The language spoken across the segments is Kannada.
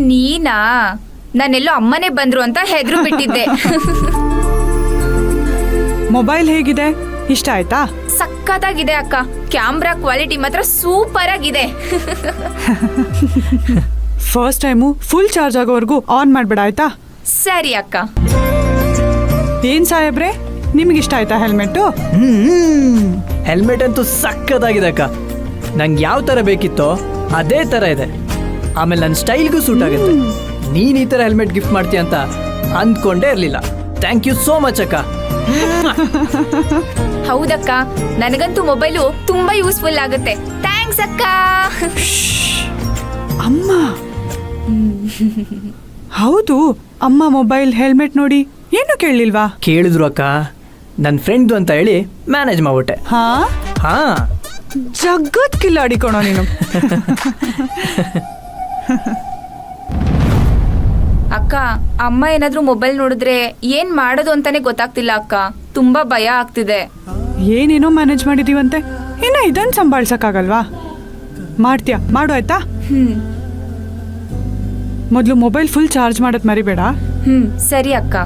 ನೀನಾ? ನಾನೆಲ್ಲೋ ಅಮ್ಮನೇ ಬಂದ್ರು ಅಂತ ಹೆದ್ರು ಬಿಟ್ಟಿದ್ದೆ. ಮೊಬೈಲ್ ಹೇಗಿದೆ, ಇಷ್ಟ ಆಯ್ತಾ? ಸಕ್ಕತ್ತಾಗಿದೆ ಅಕ್ಕ, ಕ್ಯಾಮ್ರಾ ಕ್ವಾಲಿಟಿ ಮಾತ್ರ ಸೂಪರ್ ಆಗಿದೆ. ಫಸ್ಟ್ ಟೈಮು ಫುಲ್ ಚಾರ್ಜ್ ಆಗೋವರೆಗೂ ಆನ್ ಮಾಡ್ಬೇಡ ಆಯ್ತಾ? ಸರಿ ಅಕ್ಕ. ಏನ್ ಸಾಹೇಬ್ರೆ, ನಿಮ್ಗಿಷ್ಟ ಆಯ್ತಾ ಹೆಲ್ಮೆಟ್ಟು? ಹೆಲ್ಮೆಟ್ ಅಂತೂ ಸಕ್ಕತ್ತಾಗಿದೆ ಅಕ್ಕ. ನಂಗೆ ಯಾವ ತರ ಬೇಕಿತ್ತೋ ಅದೇ ತರ ಇದೆ. ಆಮೇಲೆ ನನ್ನ ಸ್ಟೈಲ್ಗೂ ಸೂಟ್ ಆಗುತ್ತೆ. ನೀನ್ ಈ ತರ ಹೆಲ್ಮೆಟ್ ಗಿಫ್ಟ್ ಮಾಡ್ತೀಯ ಅಂತ ಅಂದ್ಕೊಂಡೇ ಇರ್ಲಿಲ್ಲ. ಥ್ಯಾಂಕ್ ಯು ಸೋ ಮಚ್ ಅಕ್ಕ. ಹೌದಕ್ಕ, ನನಗಂತೂ ಮೊಬೈಲು ತುಂಬಾ ಯೂಸ್ಫುಲ್ ಆಗುತ್ತೆ. ಥ್ಯಾಂಕ್ಸ್ ಅಕ್ಕ. ಅಮ್ಮ ಹೌದು, ಅಮ್ಮ ಮೊಬೈಲ್ ಹೆಲ್ಮೆಟ್ ನೋಡಿ ಏನು ಕೇಳಲಿಲ್ವಾ? ಕೇಳಿದ್ರು ಅಕ್ಕ, ನನ್ನ ಫ್ರೆಂಡ್ದು ಅಂತ ಹೇಳಿ ಮ್ಯಾನೇಜ್ ಮಾಡ್ಬಿಟ್ಟೆ. ಹಾ ಹಾ, ಜಗತ್ ಕಿಲ್ಲಾಡಿಕೋಣ ನೀನು. ಅಕ್ಕ, ಅಮ್ಮ ಏನಾದ್ರೂ ಮೊಬೈಲ್ ನೋಡಿದ್ರೆ ಏನ್ ಮಾಡೋದು ಅಂತಾನೆ ಗೊತ್ತಾಗ್ತಿಲ್ಲ ಅಕ್ಕ. ತುಂಬಾ ಭಯ ಆಗ್ತಿದೆ. ಏನೇನೋ ಮ್ಯಾನೇಜ್ ಮಾಡಿದೀವಂತೆ, ಇನ್ನ ಇದನ್ನ ಸಂಭಾಳ್ಸಕ್ಕಾಗಲ್ವಾ? ಮಾಡ್ತೀಯಾ? ಮಾಡು ಆಯ್ತಾ? ಮೊದಲು ಮೊಬೈಲ್ ಫುಲ್ ಚಾರ್ಜ್ ಮಾಡೋದು ಮರಿಬೇಡ. ಸರಿ ಅಕ್ಕ.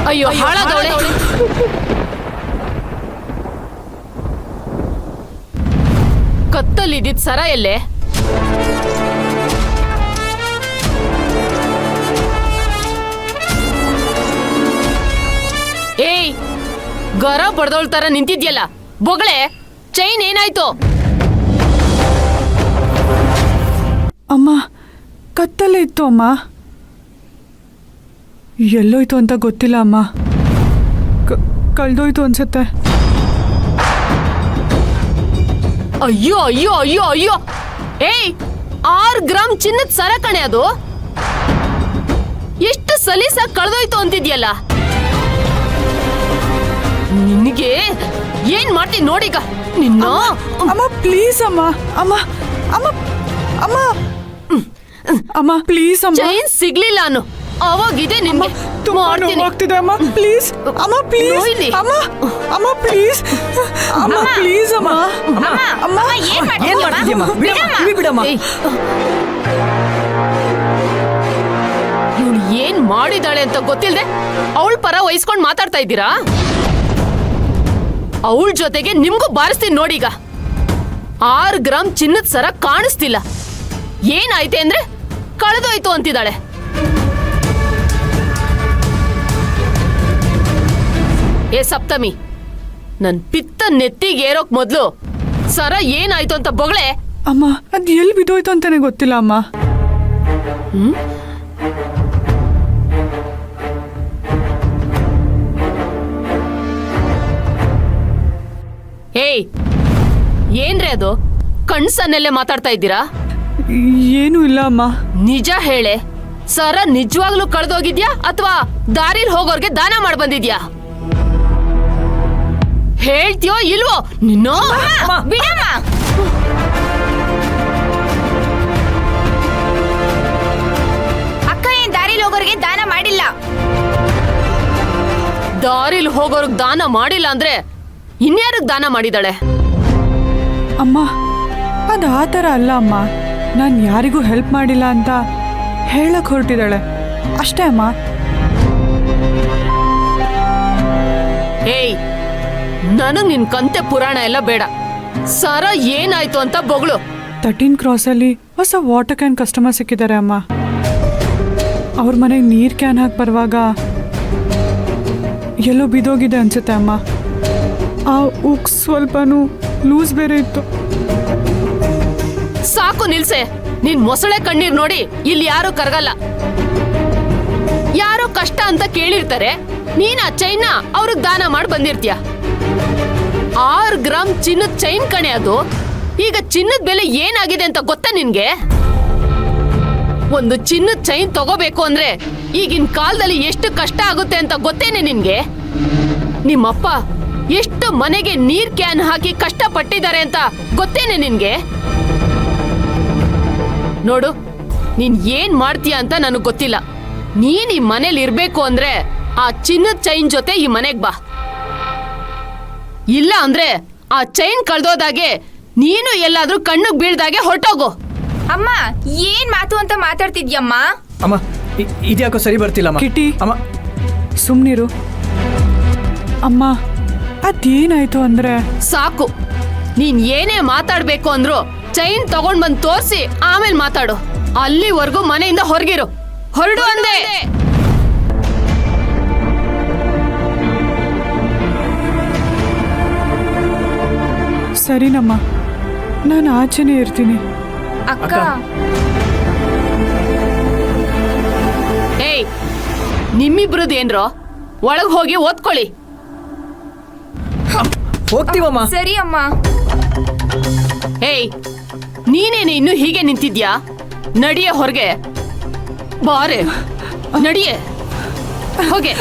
ಅಯ್ಯೋ ಹಾಳಾದವಳೆ. ಕತ್ತಲ್ಲಿದ್ದಿದ್ ಸರ ಎಲ್ಲೆ? ಏಯ್, ಗರ ಬಡ್ದವಳ ತರ ನಿಂತಿದ್ಯಲ್ಲ, ಬೊಗಳೆ, ಚೈನ್ ಏನಾಯ್ತು? ಅಮ್ಮ ಕತ್ತಲ್ಲೇ ಇತ್ತು ಅಮ್ಮ, ಎಲ್ಲೋಯ್ತು ಅಂತ ಗೊತ್ತಿಲ್ಲ ಅಮ್ಮ. ಕಳ್ದೋಯ್ತು ಅನ್ಸುತ್ತೆ. ಅಯ್ಯೋ ಅಯ್ಯೋ ಅಯ್ಯೋ ಅಯ್ಯೋ, ಏಯ್ 6 ಗ್ರಾಮ್ ಚಿನ್ನದ ಸರ ಕಣೆ ಅದು. ಎಷ್ಟು ಸಲೀಸಾಗಿ ಕಳೆದೋಯ್ತು ಅಂತಿದ್ಯಲ್ಲ. ನಿನಗೆ ಏನ್ ಮಾಡ್ತೀನಿ ನೋಡೀಗ ನಿನ್ನ. ಅಮ್ಮ ಪ್ಲೀಸ್ ಅಮ್ಮ, ಅಮ್ಮ ಅಮ್ಮ ಅಮ್ಮ ಅಮ್ಮ ಪ್ಲೀಸ್ ಅಮ್ಮ. ಚೈನ್ ಸಿಗ್ಲಿಲ್ಲ ಅನ್ನು ಅವಾಗಿದೆ ನಿನ್ಗೆ. ತುಂಬಾ ನೋವಾಗ್ತಿದೆ ಅಮ್ಮ, ಪ್ಲೀಸ್ ಅಮ್ಮ, ಪ್ಲೀಸ್ ಅಮ್ಮ, ಅಮ್ಮ ಪ್ಲೀಸ್ ಅಮ್ಮ, ಪ್ಲೀಸ್ ಅಮ್ಮ. ಏನ್ ಮಾಡ್ತಿದ್ಯಮ್ಮ? ಬಿಡಮ್ಮ. ಇವಳು ಏನ್ ಮಾಡಿದಾಳೆ ಅಂತ ಗೊತ್ತಿಲ್ದೆ ಅವಳ ಪರ ವಹಿಸ್ಕೊಂಡ್ ಮಾತಾಡ್ತಾ ಇದ್ದೀರಾ? ಅವಳ ಜೊತೆಗೆ ನಿಮ್ಗೂ ಬಾರಿಸ್ತೀನಿ ನೋಡೀಗ. 6 ಗ್ರಾಮ್ ಚಿನ್ನದ ಸರ ಕಾಣಿಸ್ತಿಲ್ಲ. ಏನಾಯ್ತೆ ಅಂದ್ರೆ ಕಳೆದೋಯ್ತು ಅಂತಿದ್ದಾಳೆ. ಏ ಸಪ್ತಮಿ, ನನ್ ಪಿತ್ತ ನೆತ್ತಿಗೆ ಏರೋಕ್ ಮೊದ್ಲು ಸರ ಏನಾಯ್ತು ಅಂತ ಬೊಗಳೆ. ಅಮ್ಮ ಅದ್ ಎಲ್ಲಿ ಬಿದ್ದೋಯ್ತು ಅಂತಾನೆ ಗೊತ್ತಿಲ್ಲ ಅಮ್ಮ. ಏಯ್, ಏನ್ರಿ ಅದು? ಕಣ್ಸನ್ನೆಲ್ಲೇ ಮಾತಾಡ್ತಾ ಇದ್ದೀರಾ? ಏನೂ ಇಲ್ಲ ಅಮ್ಮ. ನಿಜ ಹೇಳೆ, ಸರ ನಿಜವಾಗ್ಲೂ ಕಳೆದೋಗಿದ್ಯಾ ಅಥವಾ ದಾರಿಲ್ ಹೋಗೋರ್ಗೆ ದಾನ ಮಾಡಿ ಬಂದಿದ್ಯಾ? ಹೇಳ್ತೀಯೋ ಇಲ್ವೋ ನಿನ್ನ? ಬಿಡಮ್ಮ. ಅಕ್ಕ ಏನ್ ದಾರಿಲಿ ಹೋಗೋರ್ಗೆ ದಾನ ಮಾಡಿಲ್ಲ. ದಾರಿಲ್ ಹೋಗೋರ್ಗ್ ದಾನ ಮಾಡಿಲ್ಲ ಅಂದ್ರೆ ಇನ್ಯಾರಿಗ್ ದಾನ ಮಾಡಿದಾಳೆ? ಅಮ್ಮ ಅದು ಆ ಥರ ಅಲ್ಲ ಅಮ್ಮ, ನಾನು ಯಾರಿಗೂ ಹೆಲ್ಪ್ ಮಾಡಿಲ್ಲ ಅಂತ ಹೇಳಕ್ ಹೊರಟಿದ್ದಾಳೆ ಅಷ್ಟೇ ಅಮ್ಮ. ಏಯ್, ನನಗ್ ನಿನ್ ಕಂತೆ ಪುರಾಣ ಎಲ್ಲ ಬೇಡ. ಸರ ಏನಾಯ್ತು ಅಂತ ಬೊಗಳು. 13 ಕ್ರಾಸಲ್ಲಿ ಹೊಸ ವಾಟರ್ ಕ್ಯಾನ್ ಕಸ್ಟಮರ್ ಸಿಕ್ಕಿದ್ದಾರೆ ಅಮ್ಮ. ಅವ್ರ ಮನೆಗೆ ನೀರ್ ಕ್ಯಾನ್ ಹಾಕಿ ಬರುವಾಗ ಎಲ್ಲೋ ಬಿದೋಗಿದೆ ಅನ್ಸುತ್ತೆ ಅಮ್ಮ. ಆ ಉಕ್ ಸ್ವಲ್ಪನೂ ಲೂಸ್ ಬೇರೆ ಇತ್ತು. ಸಾಕು ನಿಲ್ಸೆ. ನಿನ್ ಮೊಸಳೆ ಕಣ್ಣೀರ್ ನೋಡಿ ಇಲ್ಲಿ ಯಾರು ಕರಗಲ್ಲ. ಯಾರೋ ಕಷ್ಟ ಅಂತ ಕೇಳಿರ್ತಾರೆ, ನೀನ್ ಆ ಚೈನ್ನ ಅವ್ರಿಗೆ ದಾನ ಮಾಡಿ ಬಂದಿರ್ತೀಯ. 6 ಗ್ರಾಮ್ ಚಿನ್ನದ ಚೈನ್ ಕಣೆ ಅದು. ಈಗ ಚಿನ್ನದ ಬೆಲೆ ಏನಾಗಿದೆ ಅಂತ ಗೊತ್ತಾ ನಿನ್ಗೆ? ಒಂದು ಚಿನ್ನದ ಚೈನ್ ತಗೋಬೇಕು ಅಂದ್ರೆ ಈಗಿನ ಕಾಲದಲ್ಲಿ ಎಷ್ಟು ಕಷ್ಟ ಆಗುತ್ತೆ ಅಂತ ಗೊತ್ತೇನೆ ನಿನ್ಗೆ? ನಿಮ್ಮಪ್ಪ ಎಷ್ಟು ಮನೆಗೆ ನೀರ್ ಕ್ಯಾನ್ ಹಾಕಿ ಕಷ್ಟ ಪಟ್ಟಿದ್ದಾರೆ ಅಂತ ಗೊತ್ತೇನೆ ನಿನ್ಗೆ? ನೋಡು, ನೀನ್ ಏನ್ ಮಾಡ್ತೀಯ ಅಂತ ನನಗ್ ಗೊತ್ತಿಲ್ಲ. ನೀನ್ ಈ ಮನೇಲಿ ಇರ್ಬೇಕು ಅಂದ್ರೆ ಆ ಚಿನ್ನದ ಚೈನ್ ಜೊತೆ ಈ ಮನೆಗ್ ಬಾ. ಇಲ್ಲ ಅಂದ್ರೆ ಆ ಚೈನ್ ಕಳ್ದೋದಾಗೆ ನೀನು ಎಲ್ಲಾದ್ರೂ ಕಣ್ಣಿಗೆ ಬೀಳ್ದಾಗೆ ಹೊರಟೋಗು. ಅಮ್ಮ ಏನ್ ಮಾತು ಅಂತ ಮಾತಾಡ್ತಿದ್ಯಮ್ಮ? ಅಮ್ಮ ಇದ್ಯಾಕೋ ಸರಿ ಬರ್ತಿಲ್ಲಮ್ಮ. ಕಿಟಿ. ಅಮ್ಮ ಸುಮ್ನಿರು. ಅಮ್ಮ ಅದೇನಾಯ್ತು ಅಂದ್ರೆ ಸಾಕು, ನೀನ್ ಏನೇ ಮಾತಾಡ್ಬೇಕು ಅಂದ್ರು ಚೈನ್ ತಗೊಂಡ್ ಬಂದ್ ತೋರ್ಸಿ ಆಮೇಲೆ ಮಾತಾಡು. ಅಲ್ಲಿವರೆಗೂ ಮನೆಯಿಂದ ಹೊರಗಿರು. ಹೊರಡು ಅಂದೆ. ಸರಿನಮ್ಮ, ನಾನು ಆಚೆನೇ ಇರ್ತೀನಿ. ಅಕ್ಕ ಏಯ್, ನಿಮ್ಮಿಬ್ರದೇನ್ರೋ? ಒಳಗ್ ಹೋಗಿ ಓದ್ಕೊಳ್ಳಿ. ಹೋಗ್ತೀವಮ್ಮ. ಸರಿ ಅಮ್ಮ. ಏಯ್, ನೀನೇನೆ ಇನ್ನು ಹೀಗೆ ನಿಂತಿದ್ಯಾ? ನಡಿಯೇ ಹೊರಗೆ. ಬಾರೆ, ನಡಿಯೇ ಹೋಗೆ.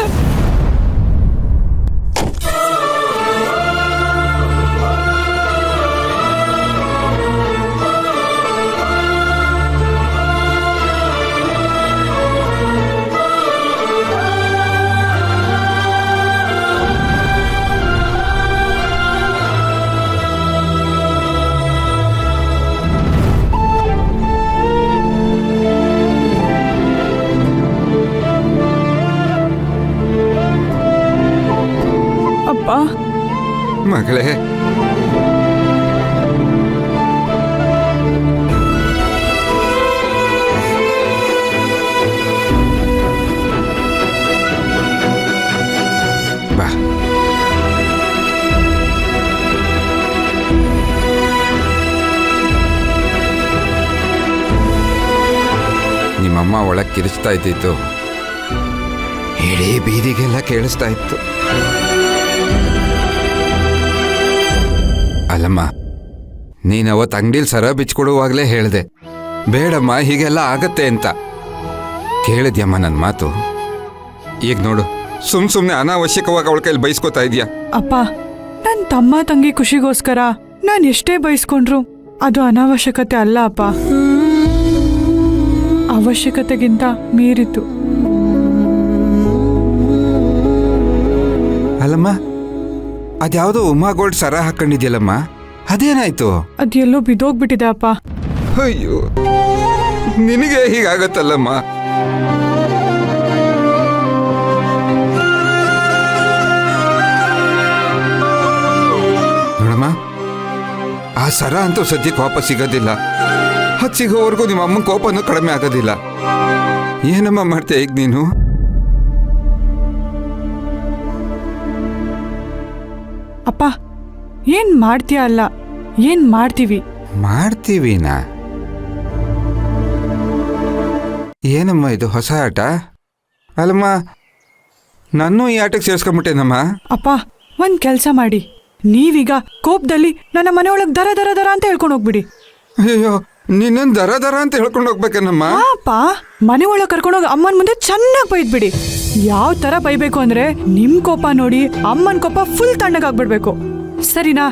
ಅಪ್ಪ, ಮಗಳೇ, ಬಾ. ನಿಮ್ಮಮ್ಮ ಒಳಗೆ ಕಿರಿಸ್ತಾ ಇದ್ದಿತ್ತು ಇಡೀ ಬೀದಿಗೆಲ್ಲ ಕೇಳಿಸ್ತಾ ಇತ್ತು. ಅಲ್ಲಮ್ಮ, ನೀನ್ ಅವತ್ತು ಅಂಗಡಿಲಿ ಸರ ಬಿಚ್ಕೊಡುವಾಗಲೇ ಹೇಳ್ದೆ ಬೇಡಮ್ಮ ಹೀಗೆಲ್ಲ ಆಗತ್ತೆ ಅಂತ. ಕೇಳಿದ್ಯಮ್ಮ ನನ್ನ ಮಾತು? ಈಗ ನೋಡು, ಸುಮ್ನೆ ಅನಾವಶ್ಯಕವಾಗಿ ಅವಳ ಕೈಲಿ ಬೈಸ್ಕೊತಾ ಇದೀಯ. ಅಪ್ಪ, ನನ್ನ ತಮ್ಮ ತಂಗಿ ಖುಷಿಗೋಸ್ಕರ ನಾನು ಎಷ್ಟೇ ಬಯಸ್ಕೊಂಡ್ರು ಅದು ಅನಾವಶ್ಯಕತೆ ಅಲ್ಲ ಅಪ್ಪ. ಅವಶ್ಯಕತೆಗಿಂತ ಮೀರಿತು. ಅಲ್ಲಮ್ಮ, ಅದ್ಯಾವುದೋ ಉಮಾ ಗೋಲ್ಡ್ ಸರ ಹಾಕೊಂಡಿದ್ಯಲ್ಲಮ್ಮ, ಅದೇನಾಯ್ತು? ಅದೆಲ್ಲೋ ಬಿದ್ದೋಗ್ಬಿಟ್ಟಿದೆ ಅಪ್ಪ. ಅಯ್ಯೋ, ನಿನಗೆ ಹೀಗಾಗತ್ತಲ್ಲಮ್ಮ. ನೋಡಮ್ಮ, ಆ ಸರ ಅಂತೂ ಸದ್ಯಕ್ಕೆ ವಾಪಸ್ ಸಿಗೋದಿಲ್ಲ. ಅದು ಸಿಗೋವರೆಗೂ ನಿಮ್ಮ ಅಮ್ಮನ ಕೋಪನೂ ಕಡಿಮೆ ಆಗೋದಿಲ್ಲ. ಏನಮ್ಮ ಮಾಡ್ತೀಯ ಈಗ ನೀನು? ಅಪ್ಪ, ಏನ್ ಮಾಡ್ತೀಯ ಅಲ್ಲ, ಏನ್ ಮಾಡ್ತೀವಿ. ಮಾಡ್ತೀವಿನಾ? ಏನಮ್ಮ ಇದು ಹೊಸ ಆಟ? ಅಲ್ಲಮ್ಮ, ನನ್ನೂ ಈ ಆಟಕ್ಕೆ ಸೇರಿಸ್ಕೊಂಡ್ಬಿಟ್ಟೇನಮ್ಮ. ಅಪ್ಪ, ಒಂದ್ ಕೆಲ್ಸ ಮಾಡಿ, ನೀವೀಗ ಕೋಪದಲ್ಲಿ ನನ್ನ ಮನೆಯೊಳಗೆ ದರ ದರ ದರ ಅಂತ ಹೇಳ್ಕೊಂಡು ಹೋಗ್ಬಿಡಿ. ಅಯ್ಯೋ, ನಿನ್ನನ್ ದರ ದರ ಅಂತ ಹೇಳ್ಕೊಂಡು ಹೋಗ್ಬೇಕೇನಮ್ಮ? ಅಪ್ಪ, ಮನೆ ಒಳಗೆ ಕರ್ಕೊಂಡೋಗಿ ಅಮ್ಮನ ಮುಂದೆ ಚೆನ್ನಾಗಿ ಬೈದ್ಬಿಡಿ. ಯಾವ ತರ ಬೈಬೇಕು ಅಂದ್ರೆ ನಿಮ್ ಕೋಪ ನೋಡಿ ಅಮ್ಮನ ಕೋಪ ಫುಲ್ ತಣ್ಣಗಾಗ್ಬಿಡ್ಬೇಕು. ಸರಿನಾ?